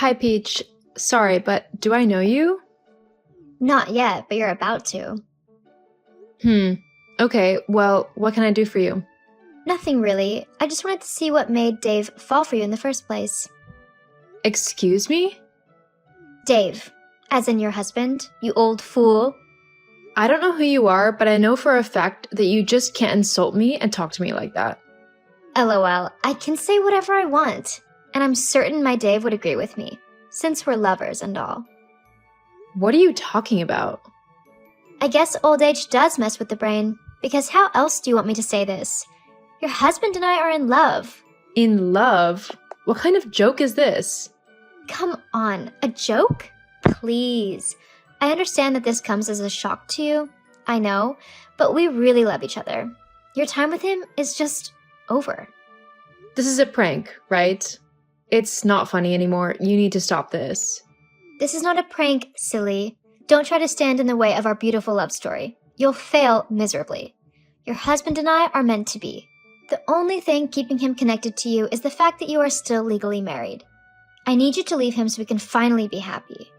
Hi, Peach. Sorry, but do I know you? Not yet, but you're about to. Okay, well, what can I do for you? Nothing really. I just wanted to see what made Dave fall for you in the first place. Excuse me? Dave, as in your husband, you old fool. I don't know who you are, but I know for a fact that you just can't insult me and talk to me like that. LOL, I can say whatever I want, and I'm certain my Dave would agree with me, since we're lovers and all. What are you talking about? I guess old age does mess with the brain, because how else do you want me to say this? Your husband and I are in love. In love? What kind of joke is this? Come on, a joke? Please. I understand that this comes as a shock to you, I know, but we really love each other. Your time with him is just over. This is a prank, right? It's not funny anymore. You need to stop this. This is not a prank, silly. Don't try to stand in the way of our beautiful love story. You'll fail miserably. Your husband and I are meant to be. The only thing keeping him connected to you is the fact that you are still legally married. I need you to leave him so we can finally be happy.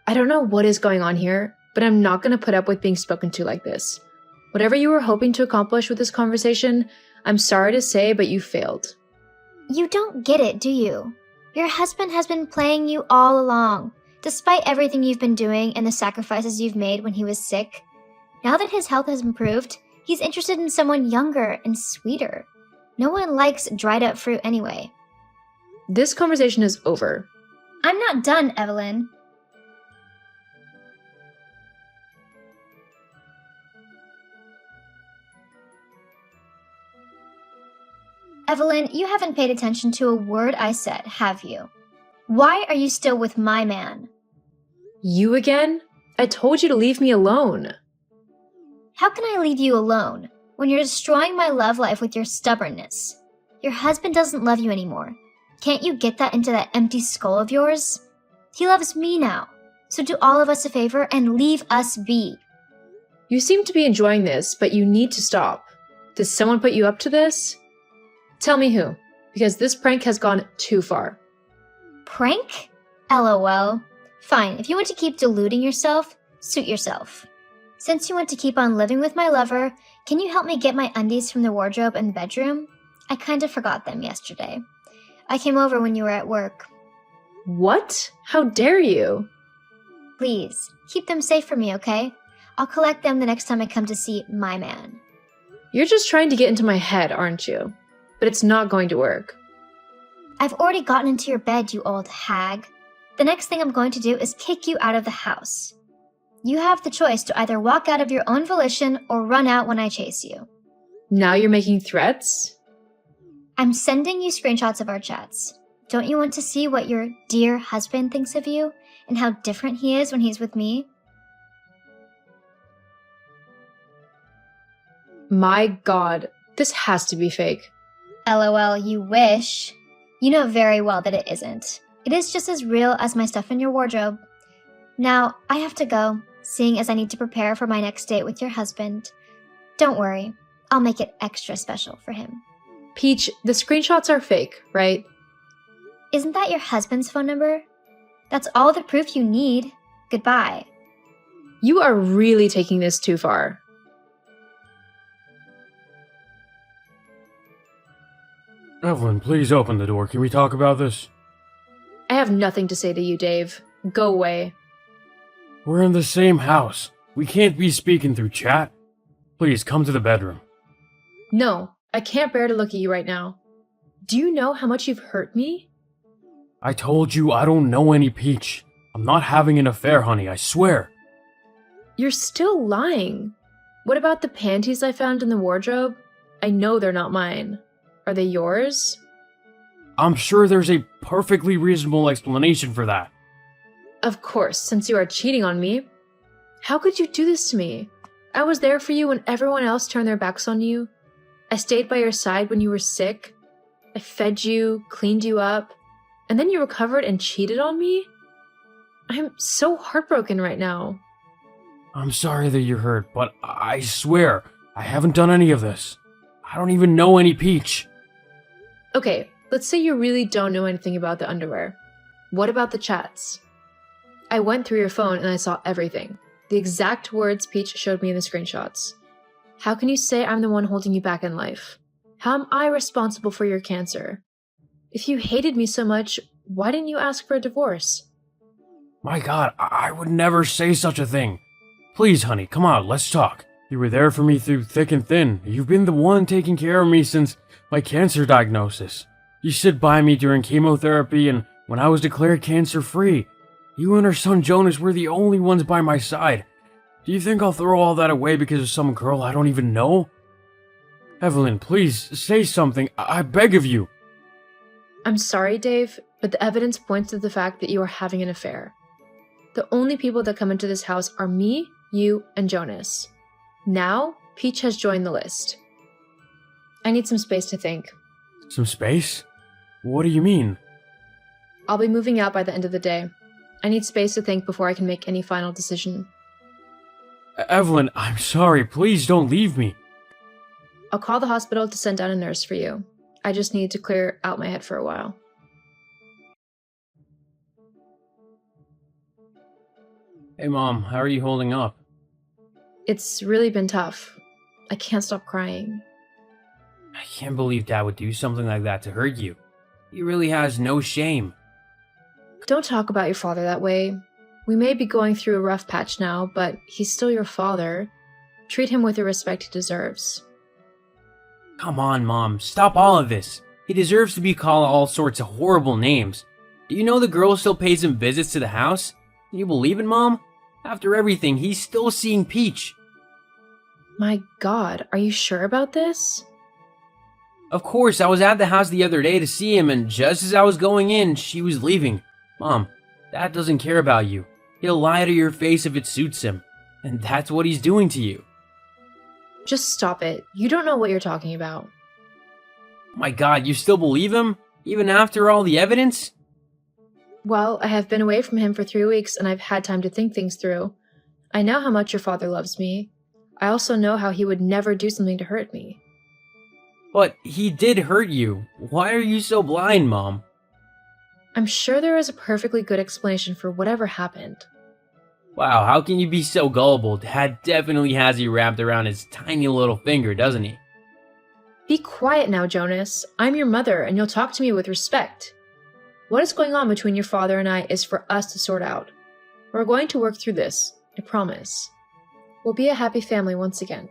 I don't know what is going on here, but I'm not going to put up with being spoken to like this. Whatever you were hoping to accomplish with this conversation, I'm sorry to say, but you failed. You don't get it, do you? Your husband has been playing you all along, despite everything you've been doing and the sacrifices you've made when he was sick. Now that his health has improved, he's interested in someone younger and sweeter. No one likes dried up fruit anyway. This conversation is over. I'm not done, Evelyn. Evelyn, you haven't paid attention to a word I said, have you? Why are you still with my man? You again? I told you to leave me alone. How can I leave you alone when you're destroying my love life with your stubbornness? Your husband doesn't love you anymore. Can't you get that into that empty skull of yours? He loves me now, so do all of us a favor and leave us be. You seem to be enjoying this, but you need to stop. Did someone put you up to this? Tell me who, because this prank has gone too far. Prank? LOL. Fine, if you want to keep deluding yourself, suit yourself. Since you want to keep on living with my lover, can you help me get my undies from the wardrobe in the bedroom? I kind of forgot them yesterday. I came over when you were at work. What? How dare you? Please, keep them safe for me, okay? I'll collect them the next time I come to see my man. You're just trying to get into my head, aren't you? But it's not going to work. I've already gotten into your bed, you old hag. The next thing I'm going to do is kick you out of the house. You have the choice to either walk out of your own volition or run out when I chase you. Now you're making threats? I'm sending you screenshots of our chats. Don't you want to see what your dear husband thinks of you and how different he is when he's with me? My God, this has to be fake. LOL, you wish. You know very well that it isn't. It is just as real as my stuff in your wardrobe. Now, I have to go, seeing as I need to prepare for my next date with your husband. Don't worry, I'll make it extra special for him. Peach, the screenshots are fake, right? Isn't that your husband's phone number? That's all the proof you need. Goodbye. You are really taking this too far. Evelyn, please open the door. Can we talk about this? I have nothing to say to you, Dave. Go away. We're in the same house. We can't be speaking through chat. Please, come to the bedroom. No, I can't bear to look at you right now. Do you know how much you've hurt me? I told you I don't know any Peach. I'm not having an affair, honey, I swear. You're still lying. What about the panties I found in the wardrobe? I know they're not mine. Are they yours? I'm sure there's a perfectly reasonable explanation for that. Of course, since you are cheating on me. How could you do this to me? I was there for you when everyone else turned their backs on you. I stayed by your side when you were sick. I fed you, cleaned you up, and then you recovered and cheated on me? I'm so heartbroken right now. I'm sorry that you're hurt, but I swear, I haven't done any of this. I don't even know any Peach. Okay, let's say you really don't know anything about the underwear. What about the chats? I went through your phone and I saw everything. The exact words Peach showed me in the screenshots. How can you say I'm the one holding you back in life? How am I responsible for your cancer? If you hated me so much, why didn't you ask for a divorce? My God, I would never say such a thing. Please, honey, come on, let's talk. You were there for me through thick and thin. You've been the one taking care of me since my cancer diagnosis. You stood by me during chemotherapy and when I was declared cancer-free. You and our son Jonas were the only ones by my side. Do you think I'll throw all that away because of some girl I don't even know? Evelyn, please, say something. I beg of you. I'm sorry, Dave, but the evidence points to the fact that you are having an affair. The only people that come into this house are me, you, and Jonas. Now, Peach has joined the list. I need some space to think. Some space? What do you mean? I'll be moving out by the end of the day. I need space to think before I can make any final decision. Evelyn, I'm sorry. Please don't leave me. I'll call the hospital to send down a nurse for you. I just need to clear out my head for a while. Hey, Mom, how are you holding up? It's really been tough. I can't stop crying. I can't believe Dad would do something like that to hurt you. He really has no shame. Don't talk about your father that way. We may be going through a rough patch now, but he's still your father. Treat him with the respect he deserves. Come on, Mom, stop all of this. He deserves to be called all sorts of horrible names. Do you know the girl still pays him visits to the house? Do you believe it, Mom? After everything, he's still seeing Peach. My God, are you sure about this? Of course, I was at the house the other day to see him, and just as I was going in, she was leaving. Mom, Dad doesn't care about you. He'll lie to your face if it suits him. And that's what he's doing to you. Just stop it. You don't know what you're talking about. My God, you still believe him? Even after all the evidence? Well, I have been away from him for 3 weeks and I've had time to think things through. I know how much your father loves me. I also know how he would never do something to hurt me. But he did hurt you. Why are you so blind, Mom? I'm sure there is a perfectly good explanation for whatever happened. Wow, how can you be so gullible? Dad definitely has you wrapped around his tiny little finger, doesn't he? Be quiet now, Jonas. I'm your mother and you'll talk to me with respect. What is going on between your father and I is for us to sort out. We're going to work through this, I promise. We'll be a happy family once again.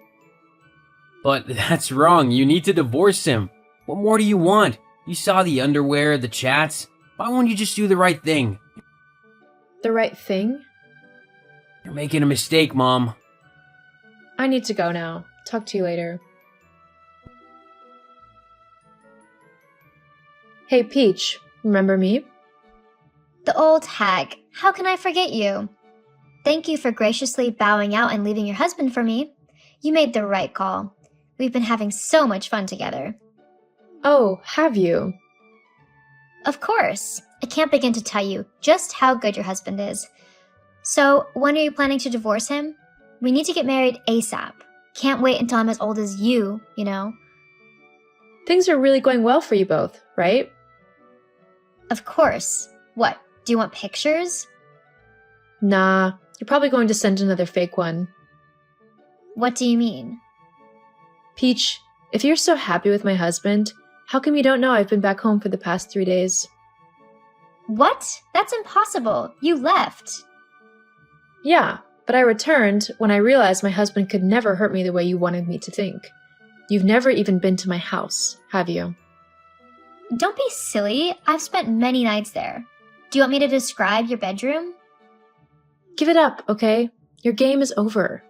But that's wrong. You need to divorce him. What more do you want? You saw the underwear, the chats. Why won't you just do the right thing? The right thing? You're making a mistake, Mom. I need to go now. Talk to you later. Hey, Peach. Remember me? The old hag. How can I forget you? Thank you for graciously bowing out and leaving your husband for me. You made the right call. We've been having so much fun together. Oh, have you? Of course. I can't begin to tell you just how good your husband is. So, when are you planning to divorce him? We need to get married ASAP. Can't wait until I'm as old as you know. Things are really going well for you both, right? Of course. What, do you want pictures? Nah, you're probably going to send another fake one. What do you mean? Peach, if you're so happy with my husband, how come you don't know I've been back home for the past 3 days? What? That's impossible. You left. Yeah, but I returned when I realized my husband could never hurt me the way you wanted me to think. You've never even been to my house, have you? Don't be silly. I've spent many nights there. Do you want me to describe your bedroom? Give it up, okay? Your game is over.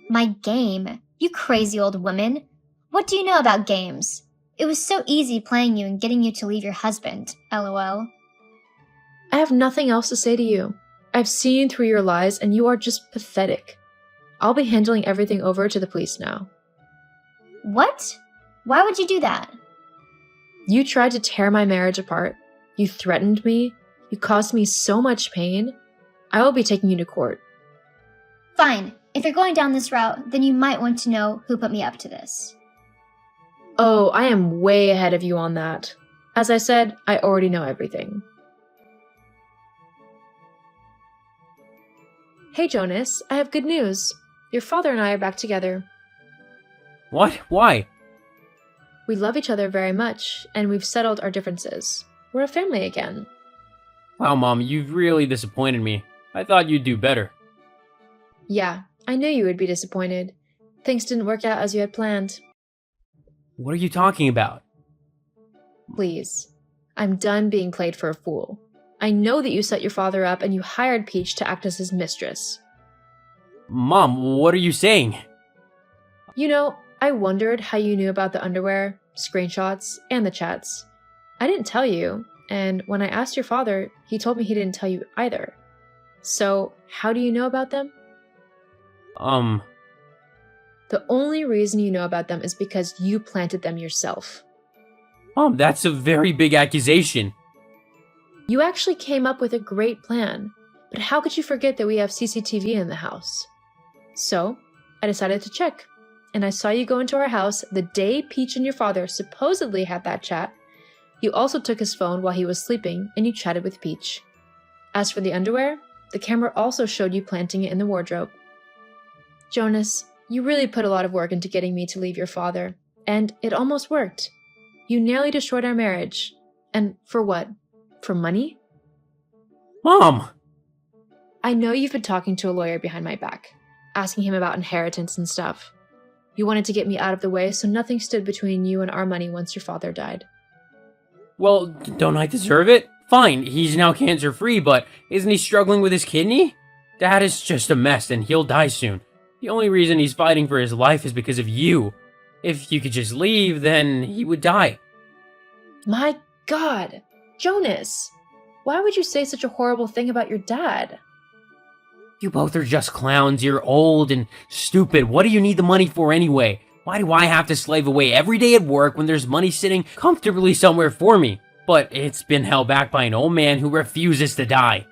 My game? You crazy old woman. What do you know about games? It was so easy playing you and getting you to leave your husband, lol. I have nothing else to say to you. I've seen through your lies and you are just pathetic. I'll be handling everything over to the police now. What? Why would you do that? You tried to tear my marriage apart. You threatened me. You caused me so much pain. I will be taking you to court. Fine. If you're going down this route, then you might want to know who put me up to this. Oh, I am way ahead of you on that. As I said, I already know everything. Hey Jonas, I have good news. Your father and I are back together. What? Why? We love each other very much, and we've settled our differences. We're a family again. Wow, Mom, you've really disappointed me. I thought you'd do better. Yeah, I knew you would be disappointed. Things didn't work out as you had planned. What are you talking about? Please. I'm done being played for a fool. I know that you set your father up and you hired Peach to act as his mistress. Mom, what are you saying? You know, I wondered how you knew about the underwear, screenshots, and the chats. I didn't tell you, and when I asked your father, he told me he didn't tell you either. So, how do you know about them? The only reason you know about them is because you planted them yourself. Mom, that's a very big accusation. You actually came up with a great plan, but how could you forget that we have CCTV in the house? So, I decided to check, and I saw you go into our house the day Peach and your father supposedly had that chat. You also took his phone while he was sleeping, and you chatted with Peach. As for the underwear, the camera also showed you planting it in the wardrobe. Jonas, you really put a lot of work into getting me to leave your father, and it almost worked. You nearly destroyed our marriage. And for what? For money? Mom! I know you've been talking to a lawyer behind my back, asking him about inheritance and stuff. You wanted to get me out of the way so nothing stood between you and our money once your father died. Well, don't I deserve it? Fine, he's now cancer-free, but isn't he struggling with his kidney? Dad is just a mess and he'll die soon. The only reason he's fighting for his life is because of you. If you could just leave, then he would die. My God! Jonas! Why would you say such a horrible thing about your dad? You both are just clowns. You're old and stupid. What do you need the money for anyway? Why do I have to slave away every day at work when there's money sitting comfortably somewhere for me? But it's been held back by an old man who refuses to die.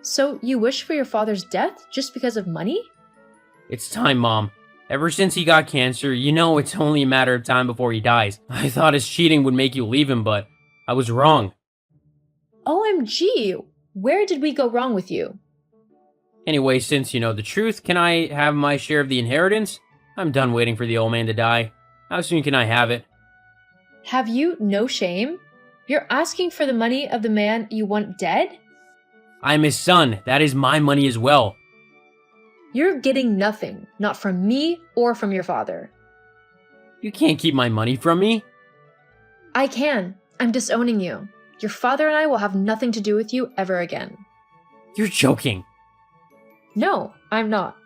So you wish for your father's death just because of money? It's time, Mom. Ever since he got cancer, you know it's only a matter of time before he dies. I thought his cheating would make you leave him, but I was wrong. OMG! Where did we go wrong with you? Anyway, since you know the truth, can I have my share of the inheritance? I'm done waiting for the old man to die. How soon can I have it? Have you no shame? You're asking for the money of the man you want dead? I'm his son. That is my money as well. You're getting nothing, not from me or from your father. You can't keep my money from me. I can. I'm disowning you. Your father and I will have nothing to do with you ever again. You're joking. No, I'm not.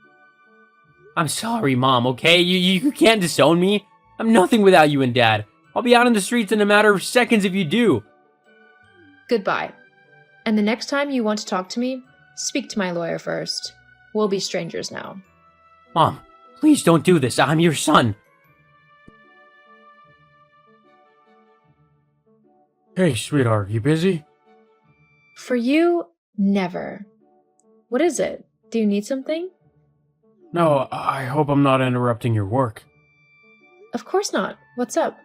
I'm sorry, Mom, okay? You can't disown me. I'm nothing without you and Dad. I'll be out in the streets in a matter of seconds if you do. Goodbye. And the next time you want to talk to me, speak to my lawyer first. We'll be strangers now. Mom, please don't do this. I'm your son. Hey, sweetheart, you busy? For you, never. What is it? Do you need something? No, I hope I'm not interrupting your work. Of course not. What's up?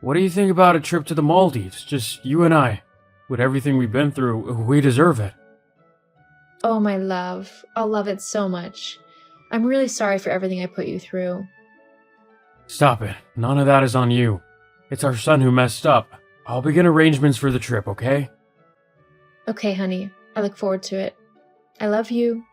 What do you think about a trip to the Maldives? Just you and I. With everything we've been through, we deserve it. Oh, my love. I'll love it so much. I'm really sorry for everything I put you through. Stop it. None of that is on you. It's our son who messed up. I'll begin arrangements for the trip, okay? Okay, honey. I look forward to it. I love you.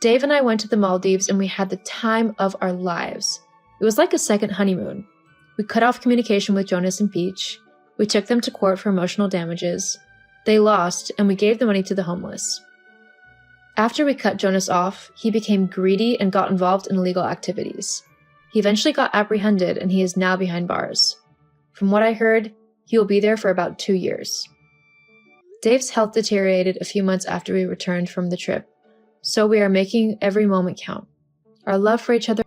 Dave and I went to the Maldives and we had the time of our lives. It was like a second honeymoon. We cut off communication with Jonas and Peach. We took them to court for emotional damages. They lost, and we gave the money to the homeless. After we cut Jonas off, he became greedy and got involved in illegal activities. He eventually got apprehended, and he is now behind bars. From what I heard, he will be there for about 2 years. Dave's health deteriorated a few months after we returned from the trip, so we are making every moment count. Our love for each other